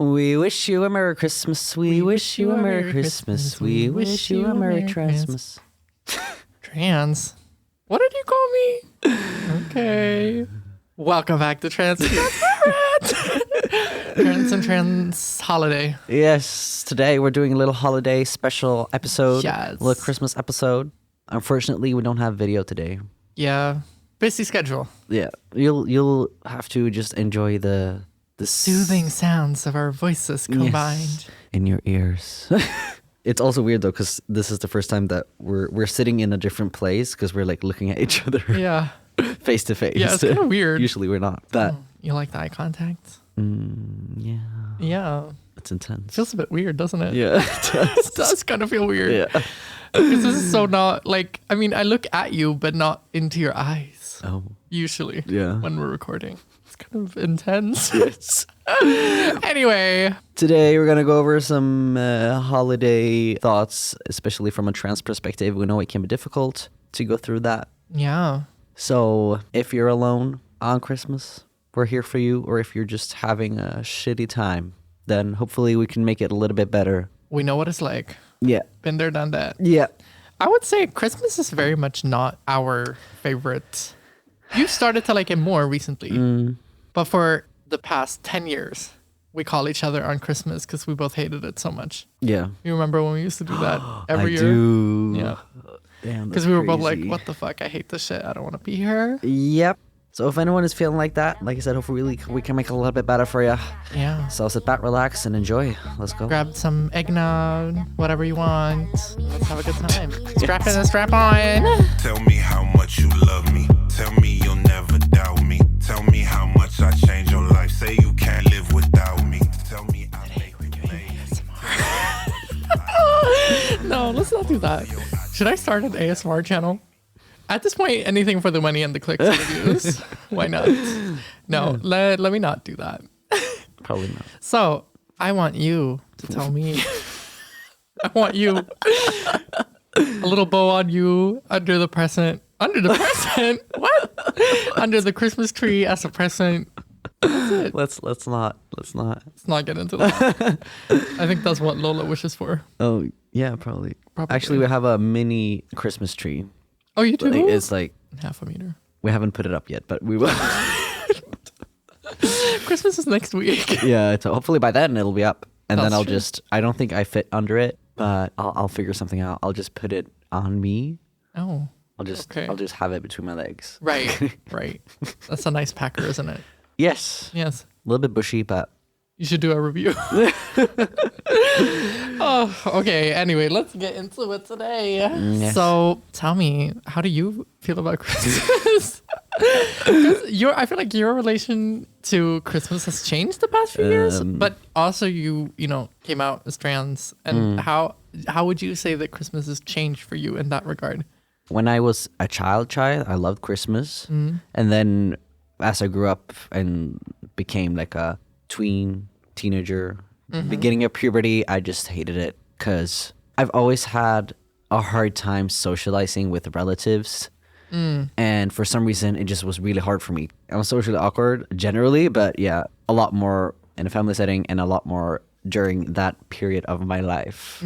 We wish you a Merry Christmas. We wish you a Merry Christmas. We wish you a Merry Christmas. Trans? What did you call me? Okay. Welcome back to Trans and Trans Holiday. Yes, today we're doing a little holiday special episode. Yes. A little Christmas episode. Unfortunately, we don't have video today. Yeah. Busy schedule. Yeah, you'll have to just enjoy the Soothing sounds of our voices combined. in your ears. It's also weird though, because this is the first time that we're sitting in a different place because we're like looking at each other Yeah. face to face. Yeah, it's kind of weird. Usually we're not. But You like the eye contact? yeah, Yeah. it's intense. Feels a bit weird, doesn't it? Yeah, It does kind of feel weird. yeah. Because this is so not like, I mean, I look at you, but not into your eyes. Oh, Usually. Yeah. When we're recording. It's kind of intense. yes. Anyway. Today we're gonna go over some holiday thoughts, especially from a trans perspective. We know it can be difficult to go through that. Yeah. So if you're alone on Christmas, we're here for you. Or if you're just having a shitty time, then hopefully we can make it a little bit better. We know what it's like. Yeah. Been there, done that. Yeah. I would say Christmas is very much not our favorite. You started to like it more recently. But for the past 10 years, we call each other on Christmas because we both hated it so much. Yeah. You remember when we used to do that every year? I do. Yeah. Damn, Because we were both like, what the fuck? I hate this shit. I don't want to be here. Yep. So if anyone is feeling like that, like I said, hopefully we can make it a little bit better for you. Yeah. So sit back, relax, and enjoy. Let's go. Grab some eggnog, whatever you want. Let's have a good time. Strap in and strap on. Tell me how much you love me. Tell me you'll never doubt me. Tell me how much I changed your life. Say you can't live without me. Tell me I make you No, let's not do that. Should I start an ASMR channel? At this point, anything for the money and the clicks and the views. Why not? No, let me not do that. Probably not. So, I want you to tell me. I want you. A little bow on you under the present. Under the present? What? Under the Christmas tree as a present. Let's not. Let's not get into that. I think that's what Lola wishes for. Oh yeah, probably. Probably. Actually, we have a mini Christmas tree. Oh, you do? It's like half a meter. we haven't put it up yet, but we will. Christmas is next week. Yeah, so hopefully by then it'll be up, and That's then I'll true. I don't think I fit under it, but I'll figure something out. I'll just put it on me. Oh, I'll just Okay. have it between my legs. right, right. That's a nice packer, isn't it? Yes, Yes. a little bit bushy, but You should do a review. Oh, okay. Anyway, let's get into it today. Yes. So, tell me, how do you feel about Christmas? 'Cause I feel like your relation to Christmas has changed the past few years, but also you came out as trans, and how would you say that Christmas has changed for you in that regard? when I was a child, I loved Christmas, and then as I grew up and became like a teenager, beginning of puberty, I just hated it because I've always had a hard time socializing with relatives. And for some reason, it just was really hard for me. I'm socially awkward generally, but yeah, a lot more in a family setting and a lot more during that period of my life.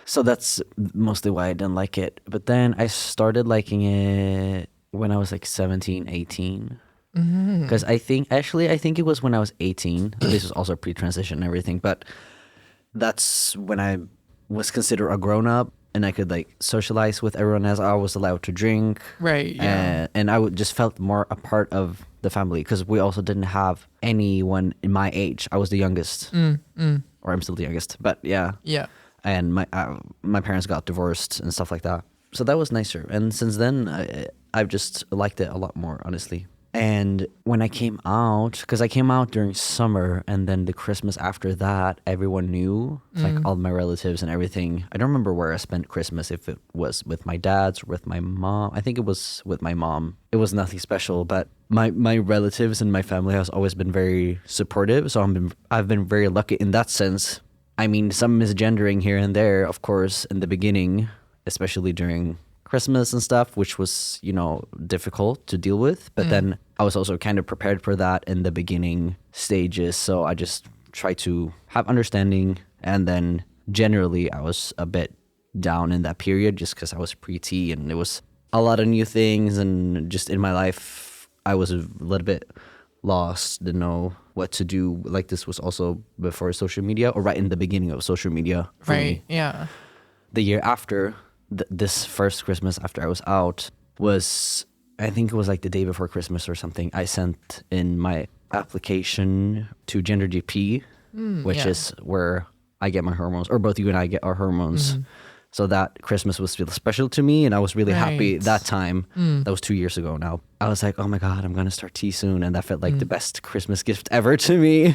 So that's mostly why I didn't like it. But then I started liking it when I was like 17, 18. Because I think it was when I was 18. This was also pre-transition and everything, but that's when I was considered a grown-up and I could like socialize with everyone as I was allowed to drink. Right. Yeah. And I just felt more a part of the family because we also didn't have anyone in my age. I was the youngest, or I'm still the youngest, but yeah. Yeah. And my parents got divorced and stuff like that. So that was nicer. And since then, I've just liked it a lot more, honestly. And when I came out, because I came out during summer, and then the Christmas after that, everyone knew, like all my relatives and everything. I don't remember where I spent Christmas, if it was with my dad's or with my mom. I think it was with my mom. It was nothing special, but my relatives and my family has always been very supportive. So I've been very lucky in that sense. I mean, some misgendering here and there, of course, in the beginning, especially during Christmas and stuff, which was, difficult to deal with. But then I was also kind of prepared for that in the beginning stages. So I just try to have understanding. And then generally I was a bit down in that period just because I was pre-T and it was a lot of new things, and just in my life I was a little bit lost, didn't know what to do. Like this was also before social media, or right in the beginning of social media for me. Yeah. The year after, this first Christmas after I was out was, I think it was like the day before Christmas or something, I sent in my application to Gender GP, which is where I get my hormones, or both you and I get our hormones. So that Christmas was really special to me, and I was really happy that time. That was 2 years ago now. I was like, oh my God, I'm going to start T soon. And that felt like the best Christmas gift ever to me.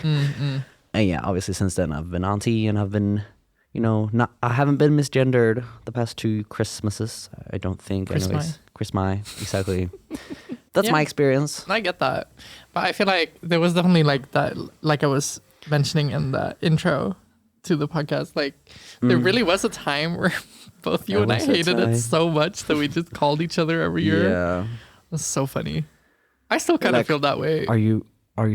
And yeah, obviously since then I've been on T, and I've been, I haven't been misgendered the past 2 Christmases. I don't think. Christmas, exactly. That's my experience. I get that. But I feel like there was definitely like that, like I was mentioning in the intro to the podcast, like there really was a time where both you and I hated it so much that we just called each other every year. Yeah. That's so funny. I still kind of feel that way. Are you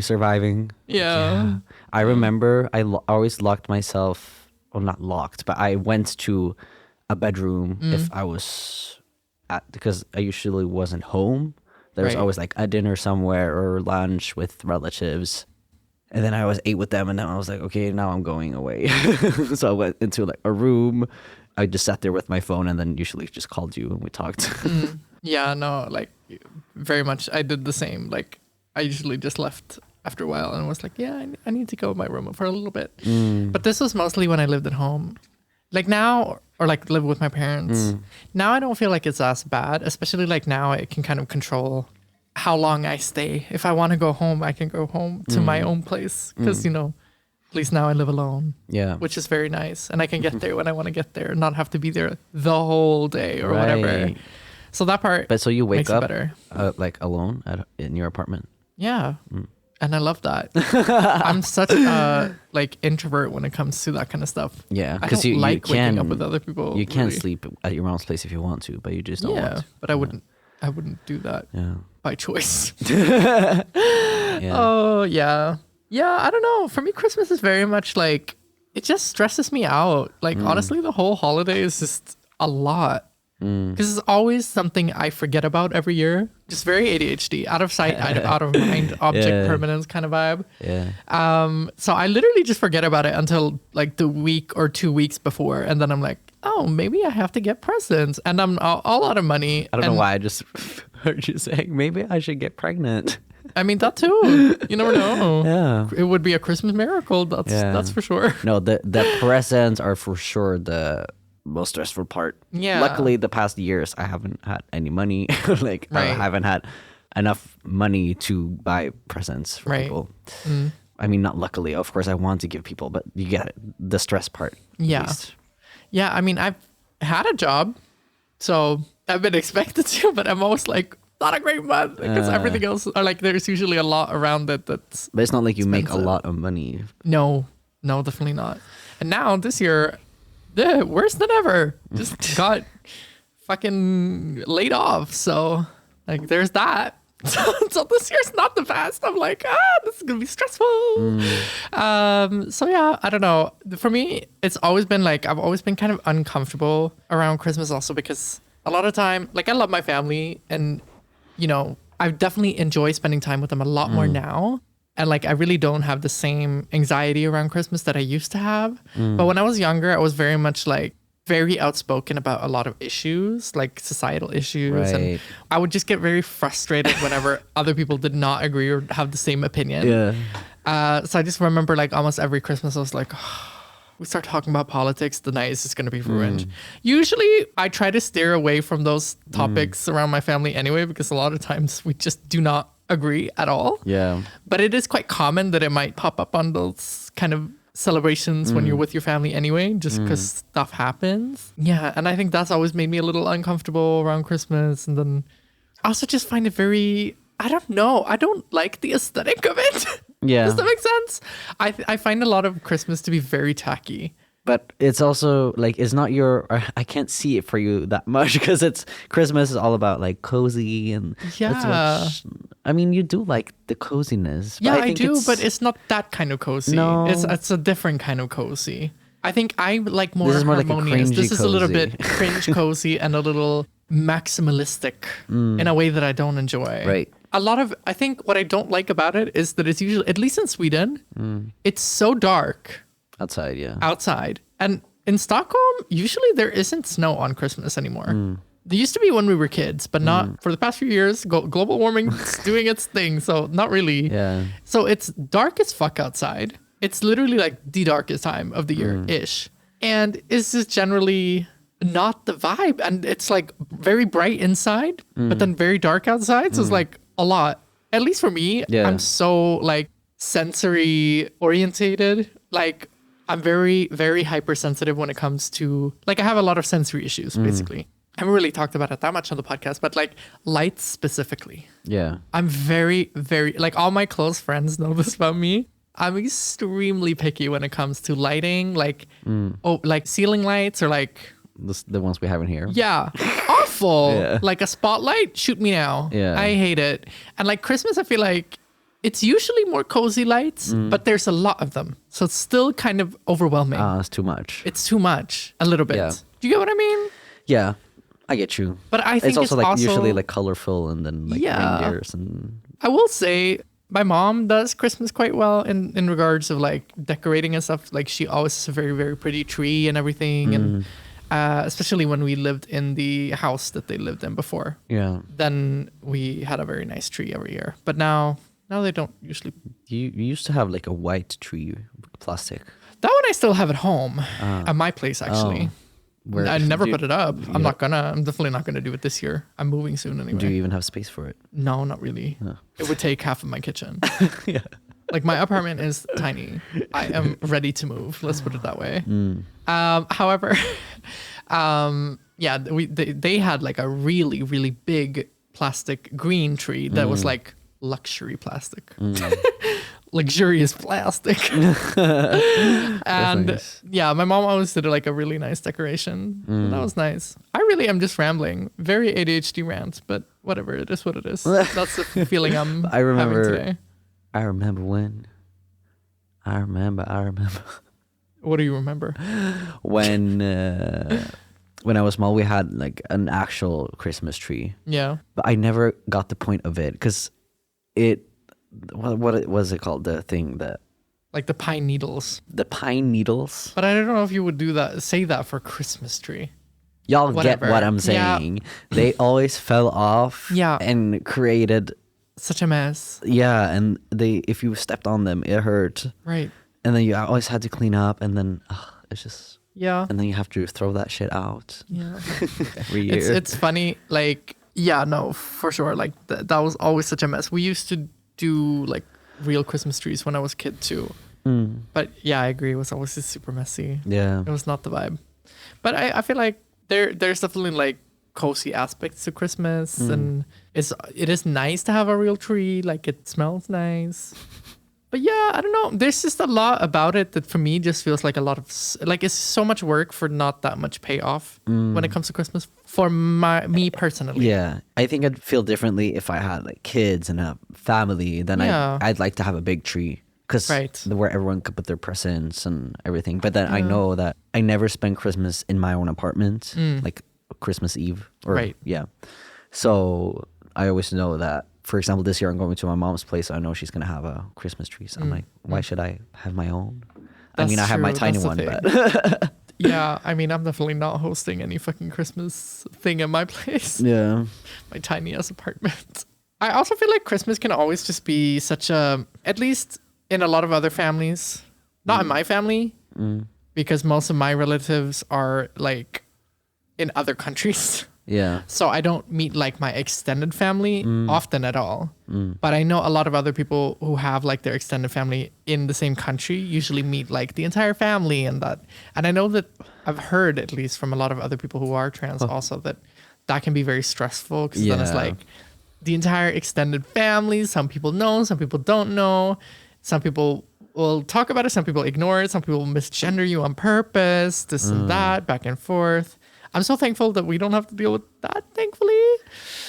surviving? Yeah. I remember I always locked myself, well, not locked, but I went to a bedroom if I was because I usually wasn't home. There was always like a dinner somewhere or lunch with relatives. And then I always ate with them, and then I was like, okay, now I'm going away. So I went into like a room. I just sat there with my phone, and then usually just called you and we talked. Yeah, no, like very much. I did the same. Like I usually just left after a while and was like, yeah, I need to go in my room for a little bit. But this was mostly when I lived at home. Like now, or like live with my parents. Now I don't feel like it's as bad, especially like now I can kind of control how long I stay. If I want to go home, I can go home to my own place because, at least now I live alone. Yeah. Which is very nice. And I can get there when I want to get there, not have to be there the whole day or whatever. So that part. But so you wake up better. Like alone in your apartment? Yeah. And I love that. I'm such a like introvert when it comes to that kind of stuff. Yeah. Because you like waking up with other people. You can sleep at your mom's place if you want to, but you just don't want to. But I wouldn't do that. Yeah. By choice. Oh, yeah. Yeah, I don't know. For me, Christmas is very much like, it just stresses me out. Like, honestly, the whole holiday is just a lot. Because it's always something I forget about every year. Just very ADHD, out of sight, out of mind, object permanence kind of vibe. Yeah. So I literally just forget about it until like the week or 2 weeks before. And then I'm like, oh, maybe I have to get presents. And I'm all out of money. I don't know why I just heard you saying, maybe I should get pregnant. I mean, that too. You never know. Yeah. It would be a Christmas miracle. That's for sure. No, the presents are for sure the most stressful part. Yeah. Luckily, the past years, I haven't had any money. I haven't had enough money to buy presents for people. I mean, not luckily. Of course, I want to give people, but you get it. The stress part. Yeah. Yeah, I mean, I've had a job, so I've been expected to, but I'm always like, not a great month because everything else, or like there's usually a lot around it that's But it's not like you expensive. make a lot of money. No, definitely not. And now this year, worse than ever. Just got fucking laid off. So like there's that. So this year's not the best. I'm like, this is gonna be stressful. So yeah, I don't know. For me, it's always been like I've always been kind of uncomfortable around Christmas also because a lot of time, like I love my family and I definitely enjoy spending time with them a lot more now. And like, I really don't have the same anxiety around Christmas that I used to have. But when I was younger, I was very much like very outspoken about a lot of issues, like societal issues. Right. And I would just get very frustrated whenever other people did not agree or have the same opinion. Yeah. So I just remember like almost every Christmas, I was like, we start talking about politics, the night is just going to be ruined. Usually I try to steer away from those topics around my family anyway, because a lot of times we just do not agree at all. Yeah. But it is quite common that it might pop up on those kind of celebrations when you're with your family anyway, just because stuff happens. Yeah. And I think that's always made me a little uncomfortable around Christmas. And then I also just find it very, I don't know. I don't like the aesthetic of it. Yeah. Does that make sense? I find a lot of Christmas to be very tacky. But it's also like it's not your. I can't see it for you that much because it's Christmas is all about like cozy and that's Yeah. I mean, you do like the coziness. But Yeah, I think do, but it's not that kind of cozy. No. It's a different kind of cozy. I think I like more This is more like a harmonious. cringy This is a little cozy. bit cringe cozy and a little maximalistic in a way that I don't enjoy. Right. A lot of I think what I don't like about it is that it's usually, at least in Sweden, it's so dark outside. Yeah. outside. And in Stockholm, usually there isn't snow on Christmas anymore. There used to be when we were kids, but not for the past few years. Global warming's doing its thing, so not really. Yeah. So it's dark as fuck outside. It's literally like the darkest time of the year ish. And it's just generally not the vibe. And it's like very bright inside, but then very dark outside. So it's like a lot. At least for me, Yeah. I'm so like sensory orientated. Like I'm very, very hypersensitive when it comes to like I have a lot of sensory issues basically. I haven't really talked about it that much on the podcast, but like lights specifically. Yeah. I'm very, very like all my close friends know this about me. I'm extremely picky when it comes to lighting, like like ceiling lights or like The ones we have in here. yeah, awful. Yeah. Like a spotlight, shoot me now. Yeah. I hate it. And like Christmas, I feel like it's usually more cozy lights, but there's a lot of them, so it's still kind of overwhelming. It's too much. It's too much, a little bit. Yeah. Do you get what I mean? Yeah. I get you. But I think it's also like usually also- like colorful and then like Yeah. reindeers and I will say my mom does Christmas quite well in regards of like decorating and stuff. Like she always has a very, very pretty tree and everything. And especially when we lived in the house that they lived in before, yeah. then we had a very nice tree every year. But now they don't usually. You used to have like a white tree, plastic. That one I still have at home at my place actually. Where I never do you- put it up. I'm definitely not gonna do it this year. I'm moving soon anyway. Do you even have space for it? No, not really. It would take half of my kitchen. Yeah. Like my apartment is tiny. I am ready to move. Let's put it that way. However, yeah, they had like a really, really big plastic green tree that was like luxury plastic. Luxurious plastic. And nice. yeah, my mom always did like a really nice decoration. So that was nice. I really am just rambling. Very ADHD rant, but whatever. It is what it is. That's the feeling I'm I remember- having today. I remember when. I remember. What do you remember? When I was small, we had like an actual Christmas tree, Yeah. but I never got the point of it because what was it called? The thing that Like the pine needles. the pine needles. But I don't know if you would say that for Christmas tree. Y'all Whatever. get what I'm Yeah. saying. They always fell off. Yeah. And created Such a mess. and if you stepped on them, it hurt. Right. And then you always had to clean up, and then it's just, Yeah. and then you have to throw that shit out Yeah. every year. It's funny. Like, yeah, no, for sure. Like that was always such a mess. We used to do like real Christmas trees when I was a kid too. But yeah, I agree. It was always just super messy. Yeah. It was not the vibe. But I feel like there's definitely like cozy aspects to Christmas, and it is nice to have a real tree. Like it smells nice. But yeah, I don't know. There's just a lot about it that for me just feels like a lot of like it's so much work for not that much payoff when it comes to Christmas for me personally. Yeah, I think I'd feel differently if I had like kids and a family. Then Yeah. I'd like to have a big tree because Right. where everyone could put their presents and everything. But then I know that I never spend Christmas in my own apartment, like Christmas Eve. Right. Yeah. So I always know that. For example, this year I'm going to my mom's place. I know she's gonna have a Christmas tree. So I'm like, why should I have my own? I mean, I That's have my true. tiny That's the one, thing. but Yeah, I mean, I'm definitely not hosting any fucking Christmas thing at my place. yeah. My tiny ass apartment. I also feel like Christmas can always just be such a, at least in a lot of other families, not in my family, because most of my relatives are like in other countries. Yeah. So I don't meet like my extended family often at all. But I know a lot of other people who have like their extended family in the same country usually meet like the entire family and that. And I know that I've heard at least from a lot of other people who are trans also that can be very stressful because then it's Yeah. like the entire extended family. Some people know, some people don't know. Some people will talk about it. Some people ignore it. Some people misgender you on purpose, this and that, back and forth. I'm so thankful that we don't have to deal with that, thankfully.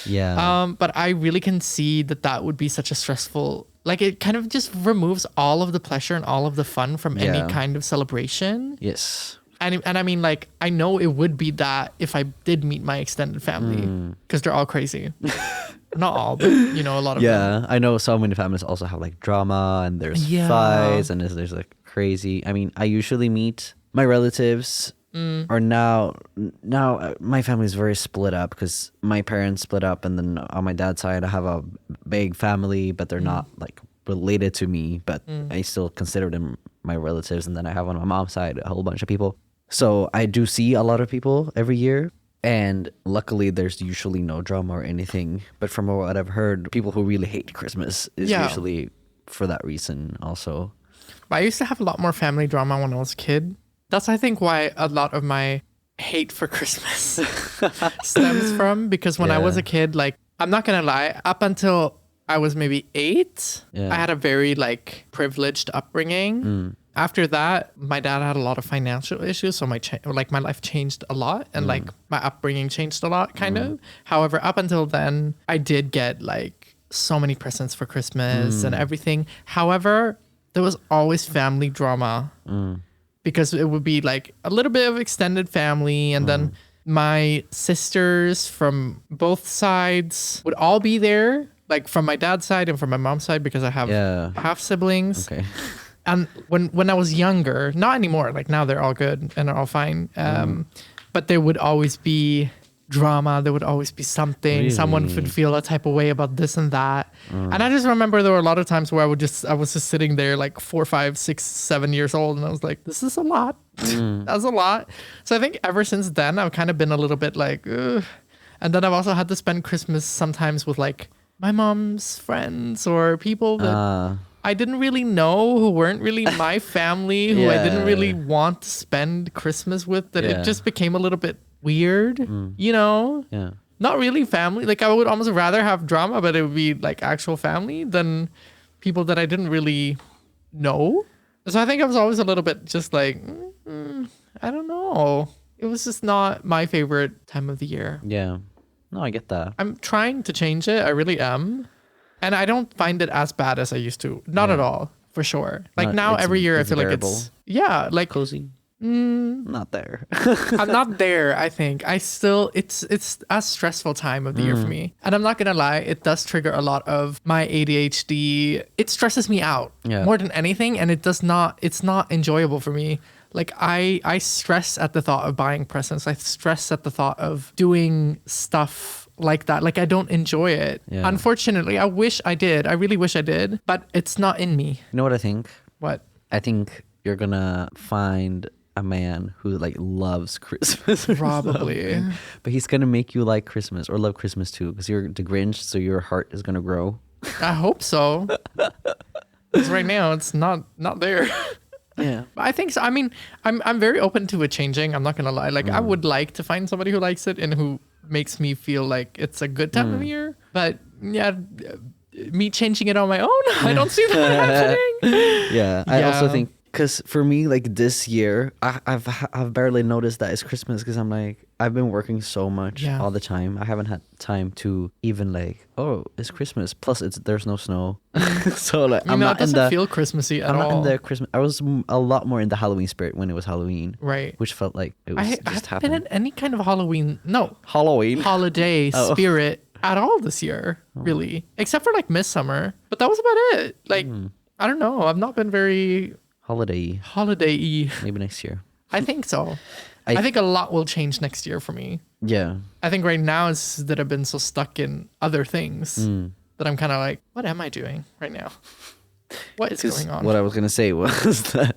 Yeah. But I really can see that would be such a stressful, like it kind of just removes all of the pleasure and all of the fun from any Yeah. kind of celebration. Yes. And I mean, like, I know it would be that if I did meet my extended family, because they're all crazy. Not all, but you know, a lot of them. Yeah, I know so many families also have like drama and there's Yeah. fights and there's like crazy. I mean, I usually meet my relatives are now my family is very split up because my parents split up, and then on my dad's side I have a big family, but they're not like related to me, but I still consider them my relatives. And then I have on my mom's side a whole bunch of people. So I do see a lot of people every year. And luckily, there's usually no drama or anything. But from what I've heard, people who really hate Christmas is Yeah. usually for that reason also. But I used to have a lot more family drama when I was a kid. That's, I think, why a lot of my hate for Christmas stems from. Because when I was Yeah. a kid, like, I'm not going to lie, up until I was maybe 8, Yeah. I had a very, like, privileged upbringing. After that, my dad had a lot of financial issues, so my life changed a lot, and like my upbringing changed a lot, kind of. However, up until then, I did get like so many presents for Christmas and everything. However, there was always family drama because it would be like a little bit of extended family, and then my sisters from both sides would all be there, like from my dad's side and from my mom's side, because I have Yeah. half siblings. Okay. And when I was younger, not anymore, like now they're all good and they're all fine. But there would always be drama. There would always be something. Someone Really? would feel a type of way about this and that. And I just remember there were a lot of times where I was just sitting there like 4, 5, 6, 7 years old, and I was like, this is a lot. That's a lot. So I think ever since then, I've kind of been a little bit like, ugh. And then I've also had to spend Christmas sometimes with like my mom's friends or people that I didn't really know, who weren't really my family, who I didn't really Yeah. want to spend Christmas with, that Yeah. it just became a little bit weird, you know? Yeah. Not really family. Like I would almost rather have drama, but it would be like actual family than people that I didn't really know. So I think I was always a little bit just like, I don't know. It was just not my favorite time of the year. Yeah. No, I get that. I'm trying to change it. I really am. And I don't find it as bad as I used to. Not at all, for sure. Like Not- now, it's- every year, I it's feel like bearable. it's, yeah, like Cozy. Not there. I'm not there, I think. I still, it's a stressful time of the year for me. And I'm not going to lie, it does trigger a lot of my ADHD. It stresses me out Yeah. more than anything. And it's not enjoyable for me. Like I stress at the thought of buying presents. I stress at the thought of doing stuff like that. Like I don't enjoy it. Yeah. Unfortunately, I wish I did. I really wish I did, but it's not in me. You know what I think? What? I think you're gonna find a man who like loves Christmas. or Probably. something. But he's gonna make you like Christmas or love Christmas too, because you're the Grinch, so your heart is gonna grow. I hope so. Because right now it's not there. Yeah. I think so. I mean, I'm very open to it changing. I'm not gonna lie. Like I would like to find somebody who likes it and who makes me feel like it's a good time of year. But yeah, me changing it on my own, I don't see that happening. Yeah. I also Yeah. think because for me, like this year, I've barely noticed that it's Christmas because I'm like I've been working so much Yeah. all the time. I haven't had time to even like, oh, it's Christmas. Plus, there's no snow, so like You I'm know, it not in doesn't the feel Christmassy at I'm not all. in the Christmas. I was a lot more in the Halloween spirit when it was Halloween, Right. which felt like it was I just haven't been happening. in any kind of Halloween. holiday Oh. spirit at all this year, really, except for like Midsummer. But that was about it. Like I don't know. I've not been very Holiday. holiday-y. Maybe next year. I think so. I- I think a lot will change next year for me. Yeah. I think right now it's that I've been so stuck in other things that I'm kind of like, what am I doing right now? What is 'Cause going on? what I was gonna say was that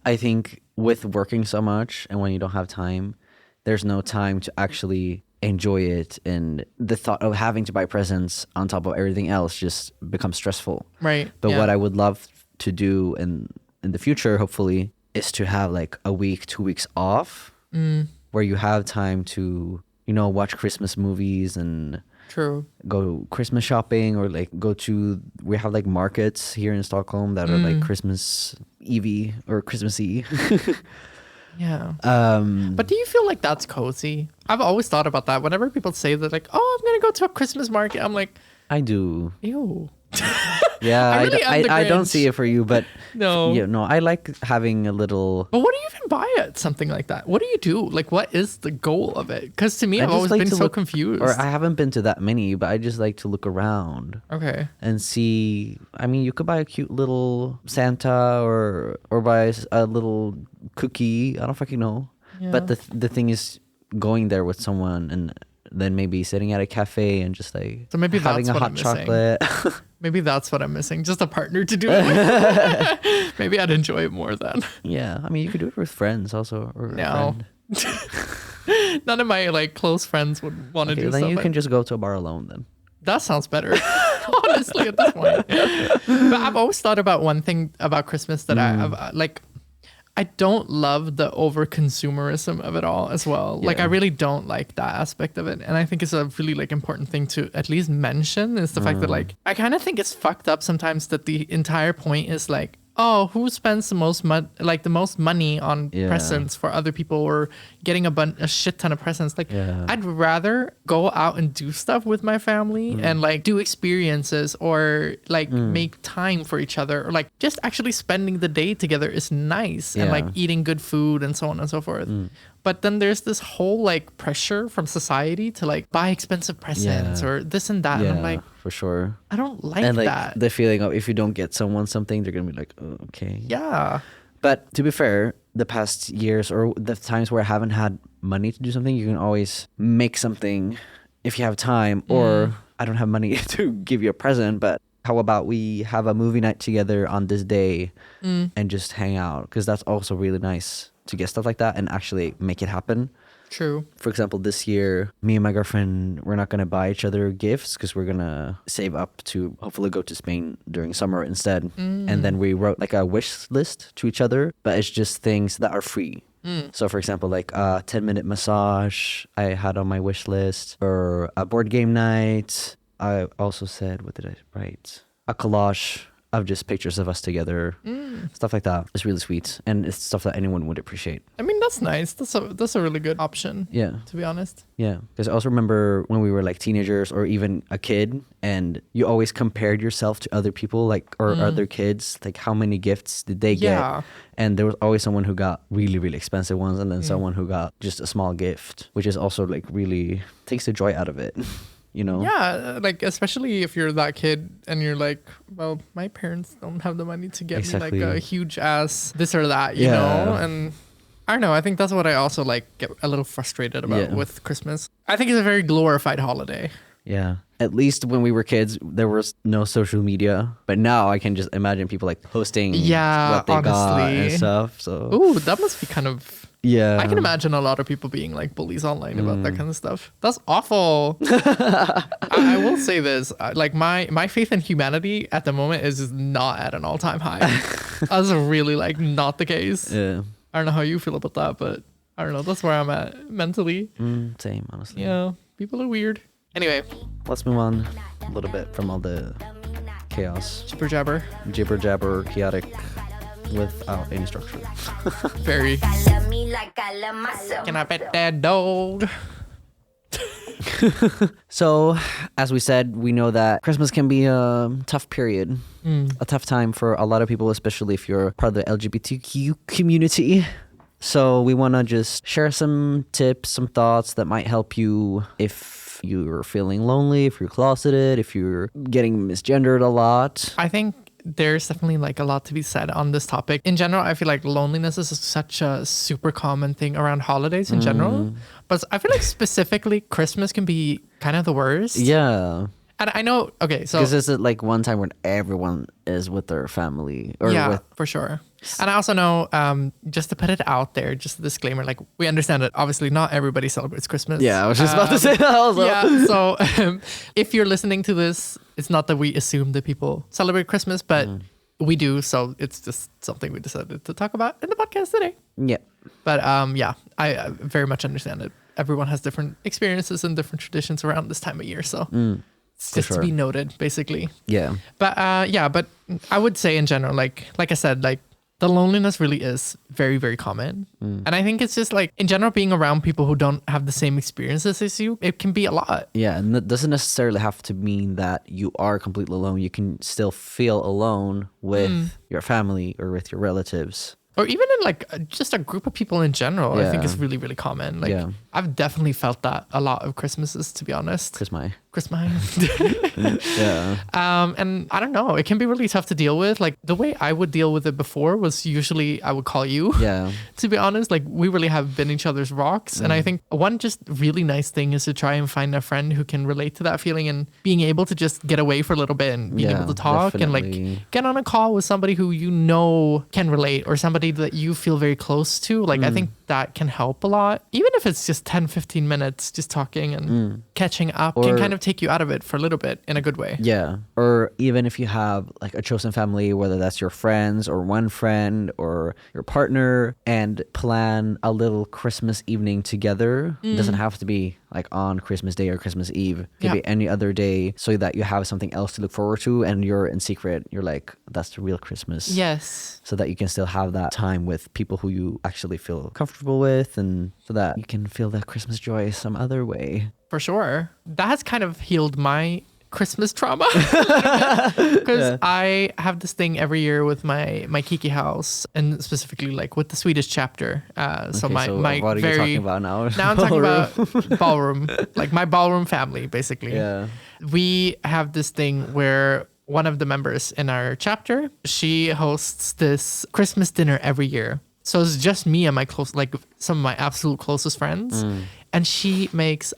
I think with working so much and when you don't have time, there's no time to actually enjoy it, and the thought of having to buy presents on top of everything else just becomes stressful. Right. But yeah. what I would love to do in the future, hopefully, is to have like a week, 2 weeks off, where you have time to, watch Christmas movies and True. go Christmas shopping, or like we have like markets here in Stockholm that are like Christmas Eve or Christmassy. Yeah. But do you feel like that's cozy? I've always thought about that. Whenever people say that, like, oh, I'm going to go to a Christmas market, I'm like, I do. ew. Yeah, I really am the I don't Grinch. see it for you, but No. yeah, no, I like having a little. But what do you even buy at something like that? What do you do? Like, what is the goal of it? Because to me, I I've just always like been to so look- confused. Or I haven't been to that many, but I just like to look around Okay. and see. I mean, you could buy a cute little Santa or buy a little cookie. I don't fucking know. Yeah. But the thing is, going there with someone and then maybe sitting at a cafe and just like So maybe having that's a what hot I'm missing. chocolate. Maybe that's what I'm missing. Just a partner to do it. Maybe I'd enjoy it more then. Yeah, I mean, you could do it with friends also. Or a No. friend. None of my like close friends would want to Okay, do then stuff. you like- can just go to a bar alone then. That sounds better, honestly, at this point. But I've always thought about one thing about Christmas that I don't love the over consumerism of it all as well. Like, Yeah. I really don't like that aspect of it. And I think it's a really like important thing to at least mention is the fact that like, I kind of think it's fucked up sometimes that the entire point is like, oh, who spends the most the most money on Yeah. presents for other people or getting a shit ton of presents? Like, Yeah. I'd rather go out and do stuff with my family and like do experiences or like make time for each other, or like just actually spending the day together is nice, and Yeah. like eating good food and so on and so forth. But then there's this whole like pressure from society to like buy expensive presents Yeah. or this and that. And Yeah, I'm like, for sure. I don't like And like that. the feeling of if you don't get someone something, they're gonna be like, oh, okay. Yeah. But to be fair, the past years or the times where I haven't had money to do something, you can always make something if you have time. Or I don't have money to give you a present, but how about we have a movie night together on this day and just hang out? Because that's also really nice to get stuff like that and actually make it happen. True. For example, this year, me and my girlfriend, we're not going to buy each other gifts because we're going to save up to hopefully go to Spain during summer instead. And then we wrote like a wish list to each other, but it's just things that are free. So for example, like a 10-minute massage I had on my wish list, or a board game night. I also said, what did I write? A collage of just pictures of us together, stuff like that. It's really sweet, and it's stuff that anyone would appreciate. I mean, that's nice. That's a really good option. Yeah. To be honest. Yeah, because I also remember when we were like teenagers or even a kid, and you always compared yourself to other people, like or other kids, like how many gifts did they get? Yeah. And there was always someone who got really, really expensive ones, and then someone who got just a small gift, which is also like really takes the joy out of it. You know? Yeah, like especially if you're that kid and you're like, well, my parents don't have the money to get Exactly. me like a huge ass this or that, you Yeah. know? And I don't know, I think that's what I also like get a little frustrated about Yeah. with Christmas. I think it's a very glorified holiday. Yeah. At least when we were kids, there was no social media. But now I can just imagine people like posting Yeah, what they got and honestly. stuff. So Ooh, that must be kind of yeah. I can imagine a lot of people being like bullies online about that kind of stuff. That's awful. I will say this, like my faith in humanity at the moment is not at an all-time high. That's really like not the case. Yeah. I don't know how you feel about that, but I don't know. That's where I'm at mentally. Same, honestly. Yeah, people are weird. Anyway, Let's move on a little bit from all the chaos, jibber jabber. jibber jabber, chaotic, without any structure. Very. I love me like I love myself. Can I pet that dog? So, as we said, we know that Christmas can be a tough period, a tough time for a lot of people, especially if you're part of the LGBTQ community. So, we want to just share some tips, some thoughts that might help you if you're feeling lonely, if you're closeted, if you're getting misgendered a lot. I think there's definitely like a lot to be said on this topic. In general, I feel like loneliness is such a super common thing around holidays in general. But I feel like specifically Christmas can be kind of the worst. Yeah. And I know, okay, so Because it's like one time when everyone is with their family or yeah, with. for sure. And I also know, just to put it out there, just a disclaimer, like we understand that obviously not everybody celebrates Christmas. Yeah, I was just about to say that also. Yeah, so if you're listening to this, it's not that we assume that people celebrate Christmas, but we do. So it's just something we decided to talk about in the podcast today. Yeah. But yeah, I very much understand it. everyone has different experiences and different traditions around this time of year. So it's for just sure. to be noted, basically. Yeah. But but I would say in general, like I said, like the loneliness really is very, very common. And I think it's just like in general, being around people who don't have the same experiences as you, it can be a lot. Yeah, and that doesn't necessarily have to mean that you are completely alone. You can still feel alone with your family or with your relatives. Or even in like just a group of people in general, I think Yeah. is really, really common. Like Yeah. I've definitely felt that a lot of Christmases, to be honest. Christmas. Yeah. And I don't know, it can be really tough to deal with. Like the way I would deal with it before was usually I would call you. Yeah. To be honest, like we really have been each other's rocks. And I think one just really nice thing is to try and find a friend who can relate to that feeling and being able to just get away for a little bit and being Yeah, able to talk and definitely. like get on a call with somebody who you know can relate or somebody that you feel very close to. Like I think that can help a lot. Even if it's just 10, 15 minutes just talking and catching up can Or- kind of take you out of it for a little bit in a good way. Yeah. Or even if you have like a chosen family, whether that's your friends or one friend or your partner, and plan a little Christmas evening together. It doesn't have to be like on Christmas Day or Christmas Eve. It could Yeah. be any other day, so that you have something else to look forward to, and you're in secret. You're like, that's the real Christmas. Yes. So that you can still have that time with people who you actually feel comfortable with, and so that you can feel that Christmas joy some other way. For sure. That has kind of healed my Christmas trauma. Because I have this thing every year with my Kiki house, and specifically like with the Swedish chapter. So Okay, my what are very you talking about now? now I'm talking about ballroom, like my ballroom family, basically. Yeah. We have this thing where one of the members in our chapter, she hosts this Christmas dinner every year. So it's just me and my like some of my absolute closest friends. And she makes,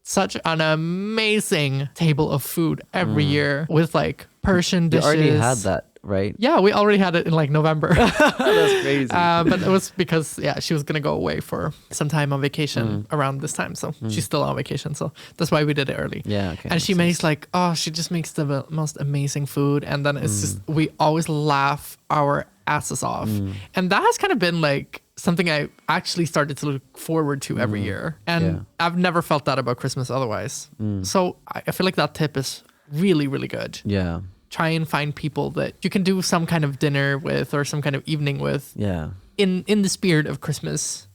such an amazing table of food every year with like Persian You dishes. already had that, right? Yeah, we already had it in like November. That's crazy. But it was because, she was going to go away for some time on vacation around this time. So she's still on vacation. So that's why we did it early. Yeah, okay, And she makes like, she just makes the most amazing food. And then it's just, we always laugh our asses off. And that has kind of been like something I actually started to look forward to every year. And Yeah. I've never felt that about Christmas otherwise. So I feel like that tip is really, really good. Yeah. Try and find people that you can do some kind of dinner with or some kind of evening with Yeah. in the spirit of Christmas,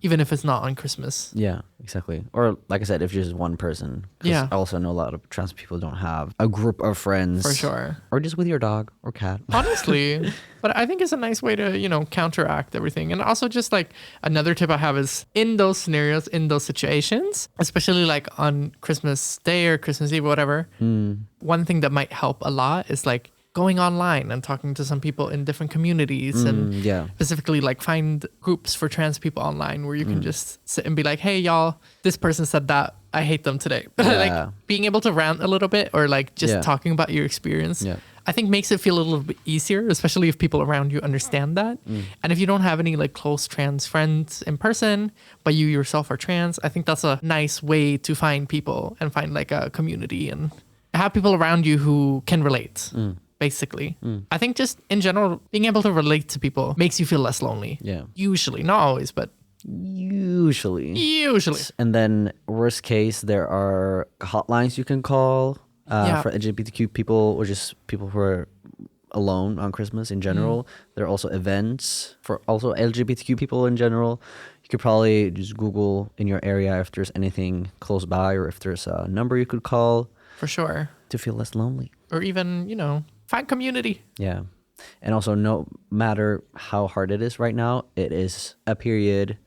even if it's not on Christmas. Yeah, exactly. Or like I said, if you're just one person. 'Cause Yeah. I also know a lot of trans people don't have a group of friends. For sure. Or just with your dog or cat. Honestly. But I think it's a nice way to, counteract everything. And also just like another tip I have is in those scenarios, in those situations, especially like on Christmas Day or Christmas Eve or whatever, one thing that might help a lot is like going online and talking to some people in different communities and Yeah. specifically like find groups for trans people online where you can just sit and be like, hey y'all, this person said that, I hate them today. Yeah. Like being able to rant a little bit or like just Yeah. talking about your experience, Yeah. I think makes it feel a little bit easier, especially if people around you understand that. And if you don't have any like close trans friends in person, but you yourself are trans, I think that's a nice way to find people and find like a community and have people around you who can relate. Basically, I think just in general, being able to relate to people makes you feel less lonely. Yeah. Usually, not always, but Usually. usually. And then worst case, there are hotlines you can call Yeah. for LGBTQ people or just people who are alone on Christmas in general. There are also events for also LGBTQ people in general. You could probably just Google in your area if there's anything close by or if there's a number you could call For sure. to feel less lonely. Or even, find community. Yeah. And also, no matter how hard it is right now, it is a period.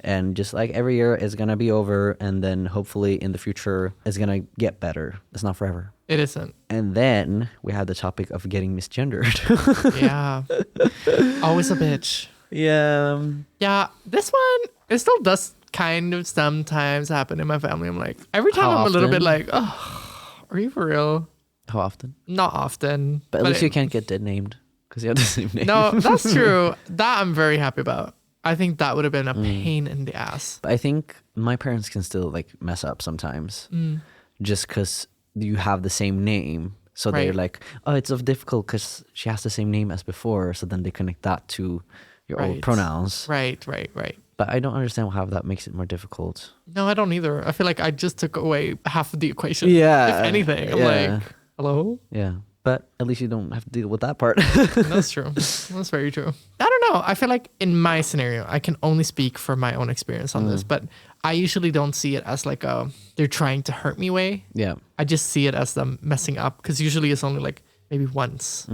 And just like every year is going to be over. And then hopefully in the future, it's going to get better. It's not forever. It isn't. And then we have the topic of getting misgendered. Yeah. Always a bitch. Yeah. Yeah. This one, it still does kind of sometimes happen in my family. I'm like, every time How I'm a little bit often? like, oh, are you for real? How often? Not often. But at least you it- can't get dead named because you have the same name. No, that's true. That I'm very happy about. I think that would have been a pain in the ass. But I think my parents can still like mess up sometimes just because you have the same name. So they're Right. like, oh, it's so difficult because she has the same name as before. So then they connect that to your old pronouns. Right. But I don't understand how that makes it more difficult. No, I don't either. I feel like I just took away half of the equation. Yeah. If anything, I'm like, hello? Yeah. But at least you don't have to deal with that part. That's true. That's very true. I don't know. I feel like in my scenario, I can only speak for my own experience on this, but I usually don't see it as like they're trying to hurt me way. Yeah. I just see it as them messing up because usually it's only like maybe once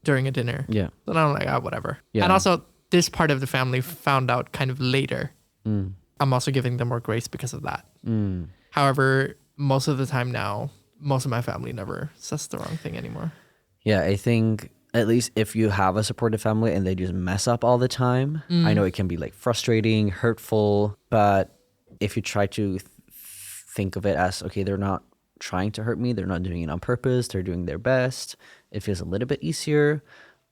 during a dinner. Yeah. Then I'm like, whatever. Yeah. And also, this part of the family found out kind of later. I'm also giving them more grace because of that. However, most of the time now, most of my family never says the wrong thing anymore. Yeah, I think at least if you have a supportive family and they just mess up all the time, I know it can be like frustrating, hurtful, but if you try to think of it as, okay, they're not trying to hurt me, they're not doing it on purpose, they're doing their best, it feels a little bit easier.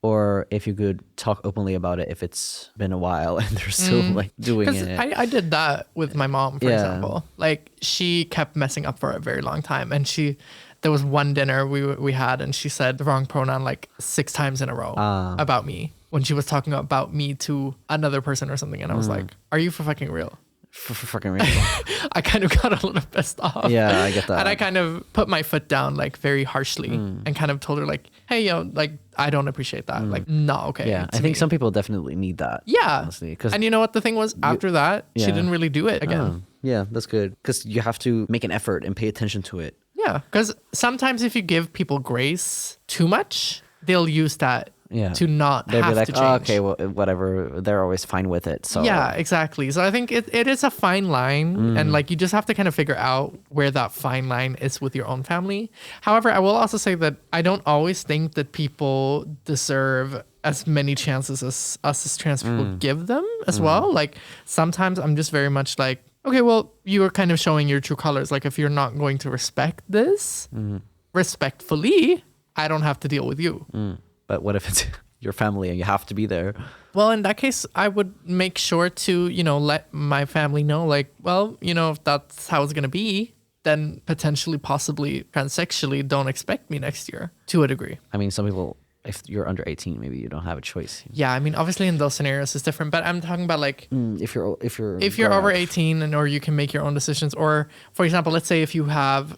Or if you could talk openly about it if it's been a while and they're still like doing it. I did that with my mom, for example. Like she kept messing up for a very long time. And there was one dinner we had and she said the wrong pronoun like 6 times in a row about me when she was talking about me to another person or something. And I was like, are you for fucking real? For fucking real. I kind of got a little pissed off. Yeah, I get that. And I kind of put my foot down like very harshly and kind of told her like, hey, yo, like, I don't appreciate that. Like, not okay. Yeah, I think some people definitely need that. Yeah. Honestly, and you know what the thing was? After that, she didn't really do it again. Yeah, that's good. Because you have to make an effort and pay attention to it. Yeah, because sometimes if you give people grace too much, they'll use that to not They'll have be like, to change. oh, okay, well, whatever. They're always fine with it. So yeah, exactly. So I think it is a fine line, and like you just have to kind of figure out where that fine line is with your own family. However, I will also say that I don't always think that people deserve as many chances as us as trans people give them as well. Like sometimes I'm just very much like, okay, well, you are kind of showing your true colors. Like if you're not going to respect this respectfully, I don't have to deal with you. But what if it's your family and you have to be there? Well, in that case, I would make sure to, let my family know, like, well, if that's how it's going to be, then potentially, possibly, transsexually, don't expect me next year to a degree. I mean, some people, if you're under 18, maybe you don't have a choice. Yeah, I mean, obviously in those scenarios it's different, but I'm talking about like if you're over 18 or you can make your own decisions, or for example, let's say if you have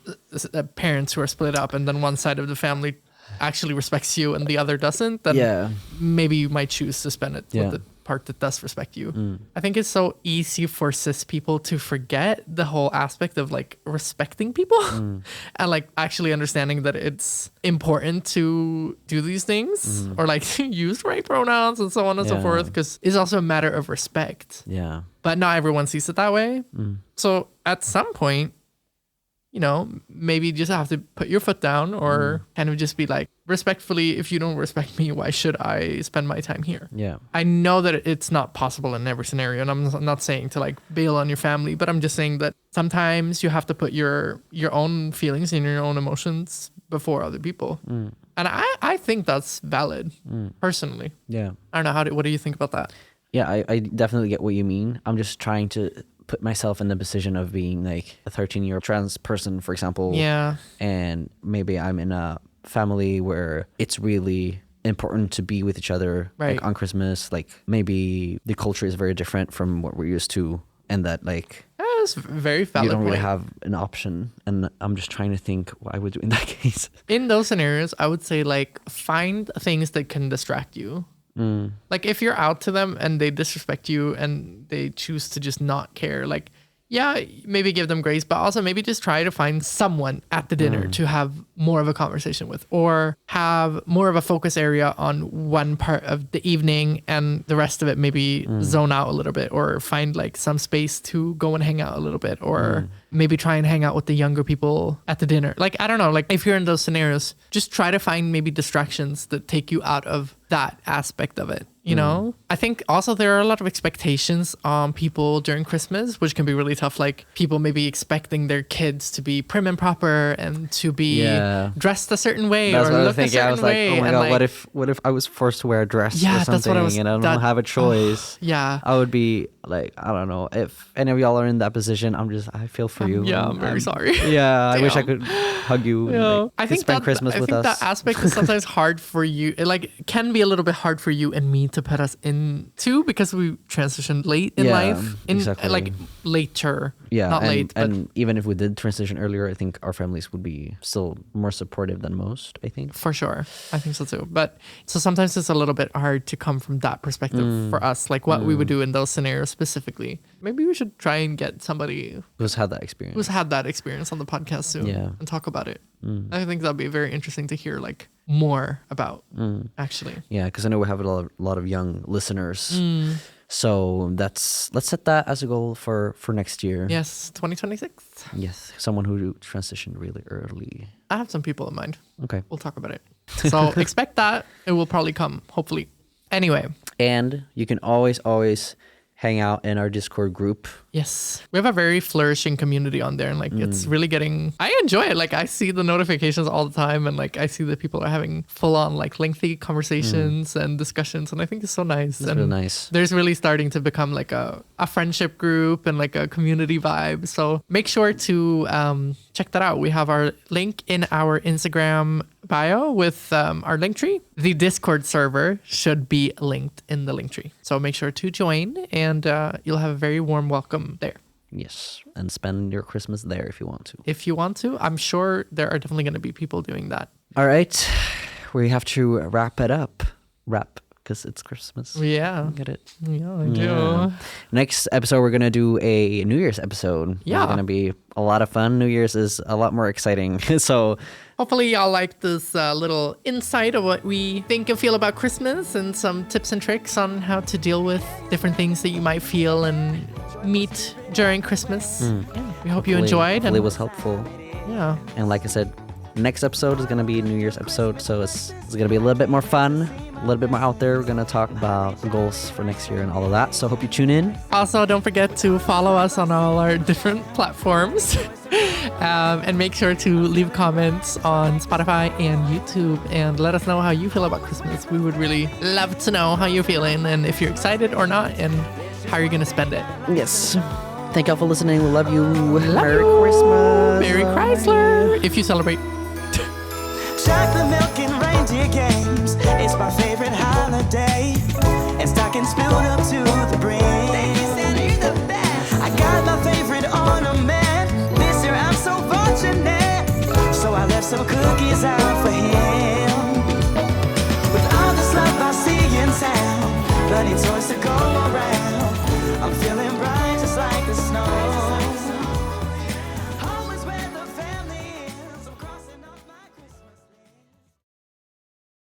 parents who are split up and then one side of the family actually respects you and the other doesn't, then maybe you might choose to spend it with the part that does respect you. I think it's so easy for cis people to forget the whole aspect of like respecting people and like actually understanding that it's important to do these things or like use right pronouns and so on and so forth, because it's also a matter of respect. Yeah. But not everyone sees it that way. So at some point, maybe you just have to put your foot down or kind of just be like, respectfully, if you don't respect me, why should I spend my time here? Yeah. I know that it's not possible in every scenario, and I'm not saying to like bail on your family, but I'm just saying that sometimes you have to put your own feelings and your own emotions before other people. And I think that's valid, personally. Yeah. I don't know, what do you think about that? Yeah, I definitely get what you mean. I'm just trying to put myself in the position of being like a 13-year trans person, for example. Yeah. And maybe I'm in a family where it's really important to be with each other, like on Christmas. Like maybe the culture is very different from what we're used to, and that like that's very valid. You don't really have an option, and I'm just trying to think what I would do in that case. In those scenarios, I would say like find things that can distract you. Like if you're out to them and they disrespect you and they choose to just not care, like yeah, maybe give them grace, but also maybe just try to find someone at the dinner to have more of a conversation with, or have more of a focus area on one part of the evening and the rest of it maybe zone out a little bit, or find like some space to go and hang out a little bit, or maybe try and hang out with the younger people at the dinner. Like, I don't know, like if you're in those scenarios, just try to find maybe distractions that take you out of that aspect of it. You know, I think also there are a lot of expectations on people during Christmas, which can be really tough. Like people maybe expecting their kids to be prim and proper and to be dressed a certain way That's or what I was looked a thinking. certain I was like, way. oh my and god, like, what if I was forced to wear a dress Yeah, or something that's what I was- and I don't that- have a choice? yeah. I would be like, I don't know. If any of y'all are in that position, I feel for you. Yeah, I'm very sorry. Yeah, I wish I Damn. could hug you. And, Yeah, like, I could think spend that Christmas I with think us. that aspect is sometimes hard for you. It like can be a little bit hard for you and me to put us into because we transitioned late in Yeah, life. exactly. Like later. Yeah, not and, late, but and even if we did transition earlier, I think our families would be still more supportive than most. I think. for sure. I think so too. But so sometimes it's a little bit hard to come from that perspective for us, like what we would do in those scenarios specifically. Maybe we should try and get somebody Who's had that experience? who's had that experience on the podcast soon Yeah. and talk about it. I think that'd be very interesting to hear like more about actually. Yeah, because I know we have a lot of young listeners. So let's set that as a goal for next year. Yes, 2026. Yes, someone who transitioned really early. I have some people in mind. Okay. We'll talk about it. So expect that. It will probably come, hopefully. Anyway, And you can always hang out in our Discord group. yes, we have a very flourishing community on there, and like it's really getting. I enjoy it. Like I see the notifications all the time, and like I see that people are having full on like lengthy conversations and discussions, and I think it's so nice. It's and really nice. There's really starting to become like a friendship group and like a community vibe. So make sure to check that out. We have our link in our Instagram bio with our link tree. The Discord server should be linked in the link tree. So make sure to join and you'll have a very warm welcome there. Yes, and spend your Christmas there if you want to. If you want to, I'm sure there are definitely going to be people doing that. All right, we have to wrap it up. Because it's Christmas. Yeah. Get it? Yeah, I do. Yeah. Next episode, we're gonna do a New Year's episode. Yeah. It's gonna be a lot of fun. New Year's is a lot more exciting. So Hopefully y'all like this little insight of what we think and feel about Christmas and some tips and tricks on how to deal with different things that you might feel and meet during Christmas. Yeah, we hope you enjoyed. Hopefully it was helpful. Yeah. And like I said, next episode is gonna be a New Year's episode. So it's gonna be a little bit more fun, a little bit more out there. We're gonna talk about the goals for next year and all of that. So hope you tune in. Also, don't forget to follow us on all our different platforms. And make sure to leave comments on Spotify and YouTube and let us know how you feel about Christmas. We would really love to know how you're feeling and if you're excited or not and how you're going to spend it. Yes. Thank y'all for listening. We love you. Merry Merry Christmas. Merry Chrysler. If you celebrate. Chocolate milk and reindeer games. It's my favorite holiday. And stockings filled up to the brim. Thank you, Santa, you're the best. I got my favorite ornament. This year I'm so fortunate. So I left some cookies out for him. With all this love I see in town, plenty toys to go around.